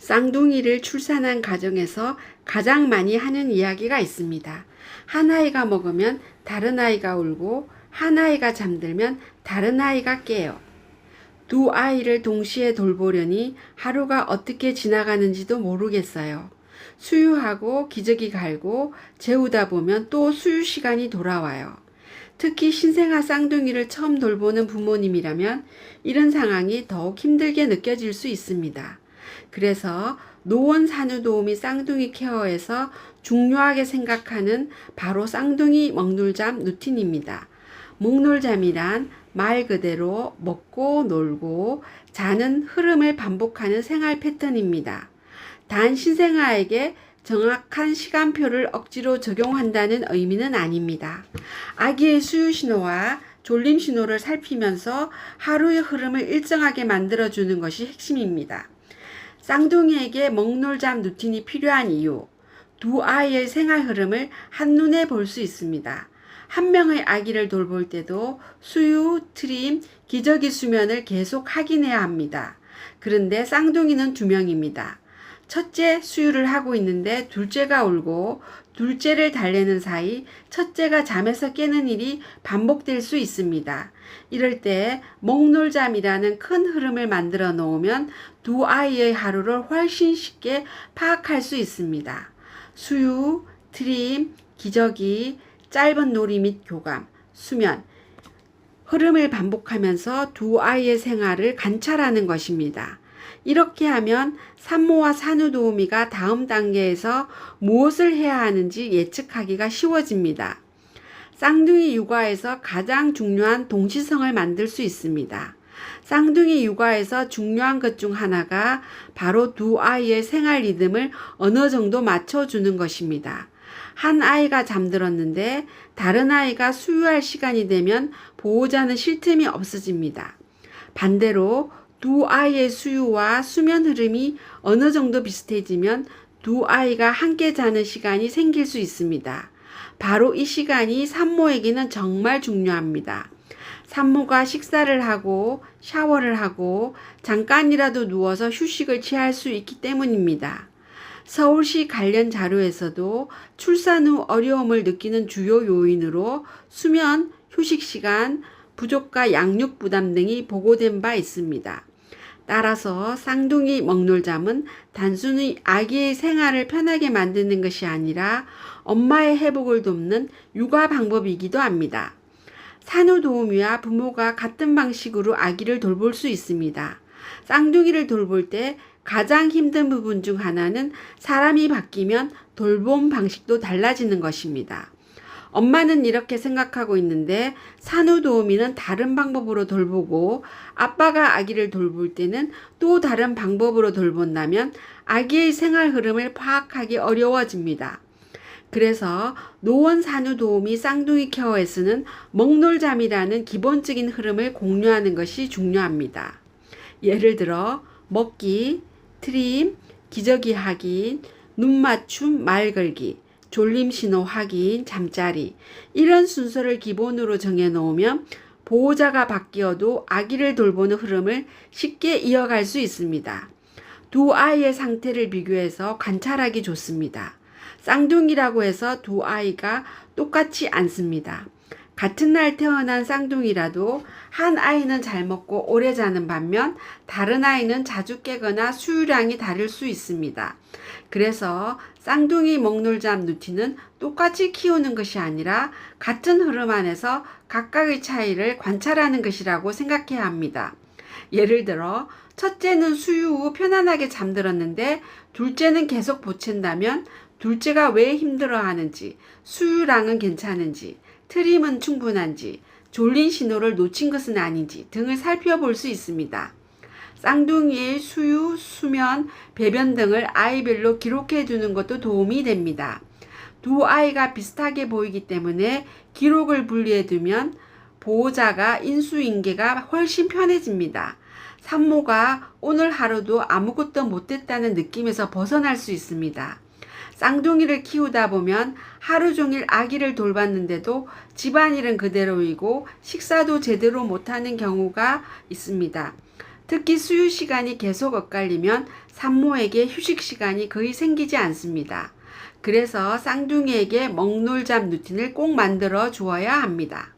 쌍둥이를 출산한 가정에서 가장 많이 하는 이야기가 있습니다. 한 아이가 먹으면 다른 아이가 울고 한 아이가 잠들면 다른 아이가 깨요. 두 아이를 동시에 돌보려니 하루가 어떻게 지나가는지도 모르겠어요. 수유하고 기저귀 갈고 재우다 보면 또 수유 시간이 돌아와요. 특히 신생아 쌍둥이를 처음 돌보는 부모님이라면 이런 상황이 더욱 힘들게 느껴질 수 있습니다. 그래서 노원 산후도우미 쌍둥이 케어에서 중요하게 생각하는 바로 쌍둥이 먹놀잠 루틴입니다. 먹놀잠이란 말 그대로 먹고 놀고 자는 흐름을 반복하는 생활 패턴입니다. 단 신생아에게 정확한 시간표를 억지로 적용한다는 의미는 아닙니다. 아기의 수유 신호와 졸림 신호를 살피면서 하루의 흐름을 일정하게 만들어주는 것이 핵심입니다. 쌍둥이에게 먹놀잠 루틴이 필요한 이유, 두 아이의 생활 흐름을 한눈에 볼 수 있습니다. 한 명의 아기를 돌볼 때도 수유, 트림, 기저귀 수면을 계속 확인해야 합니다. 그런데 쌍둥이는 2명입니다. 첫째 수유를 하고 있는데 둘째가 울고 둘째를 달래는 사이 첫째가 잠에서 깨는 일이 반복될 수 있습니다. 이럴 때 먹놀잠이라는 큰 흐름을 만들어 놓으면 두 아이의 하루를 훨씬 쉽게 파악할 수 있습니다. 수유, 트림, 기저귀, 짧은 놀이 및 교감, 수면, 흐름을 반복하면서 두 아이의 생활을 관찰하는 것입니다. 이렇게 하면 산모와 산후도우미가 다음 단계에서 무엇을 해야 하는지 예측하기가 쉬워집니다. 쌍둥이 육아에서 가장 중요한 동시성을 만들 수 있습니다. 쌍둥이 육아에서 중요한 것 중 하나가 바로 두 아이의 생활 리듬을 어느 정도 맞춰주는 것입니다. 한 아이가 잠들었는데 다른 아이가 수유할 시간이 되면 보호자는 쉴 틈이 없어집니다. 반대로 두 아이의 수유와 수면 흐름이 어느 정도 비슷해지면 두 아이가 함께 자는 시간이 생길 수 있습니다. 바로 이 시간이 산모에게는 정말 중요합니다. 산모가 식사를 하고 샤워를 하고 잠깐이라도 누워서 휴식을 취할 수 있기 때문입니다. 서울시 관련 자료에서도 출산 후 어려움을 느끼는 주요 요인으로 수면, 휴식 시간, 부족과 양육 부담 등이 보고된 바 있습니다. 따라서 쌍둥이 먹놀잠은 단순히 아기의 생활을 편하게 만드는 것이 아니라 엄마의 회복을 돕는 육아 방법이기도 합니다. 산후도우미와 부모가 같은 방식으로 아기를 돌볼 수 있습니다. 쌍둥이를 돌볼 때 가장 힘든 부분 중 하나는 사람이 바뀌면 돌봄 방식도 달라지는 것입니다. 엄마는 이렇게 생각하고 있는데 산후도우미는 다른 방법으로 돌보고 아빠가 아기를 돌볼 때는 또 다른 방법으로 돌본다면 아기의 생활 흐름을 파악하기 어려워집니다. 그래서 노원 산후도우미 쌍둥이 케어에서는 먹놀잠이라는 기본적인 흐름을 공유하는 것이 중요합니다. 예를 들어 먹기, 트림, 기저귀 확인, 눈 맞춤, 말 걸기, 졸림 신호 확인, 잠자리 이런 순서를 기본으로 정해놓으면 보호자가 바뀌어도 아기를 돌보는 흐름을 쉽게 이어갈 수 있습니다. 두 아이의 상태를 비교해서 관찰하기 좋습니다. 쌍둥이라고 해서 두 아이가 똑같지 않습니다. 같은 날 태어난 쌍둥이라도 한 아이는 잘 먹고 오래 자는 반면 다른 아이는 자주 깨거나 수유량이 다를 수 있습니다. 그래서 쌍둥이 먹놀잠 루틴은 똑같이 키우는 것이 아니라 같은 흐름 안에서 각각의 차이를 관찰하는 것이라고 생각해야 합니다. 예를 들어 첫째는 수유 후 편안하게 잠들었는데 둘째는 계속 보챈다면 둘째가 왜 힘들어하는지, 수유량은 괜찮은지, 트림은 충분한지, 졸린 신호를 놓친 것은 아닌지 등을 살펴볼 수 있습니다. 쌍둥이의 수유, 수면, 배변 등을 아이별로 기록해 두는 것도 도움이 됩니다. 두 아이가 비슷하게 보이기 때문에 기록을 분리해 두면 보호자가 인수인계가 훨씬 편해집니다. 산모가 오늘 하루도 아무것도 못했다는 느낌에서 벗어날 수 있습니다. 쌍둥이를 키우다 보면 하루 종일 아기를 돌봤는데도 집안일은 그대로이고 식사도 제대로 못하는 경우가 있습니다. 특히 수유 시간이 계속 엇갈리면 산모에게 휴식 시간이 거의 생기지 않습니다. 그래서 쌍둥이에게 먹놀잠 루틴을 꼭 만들어 주어야 합니다.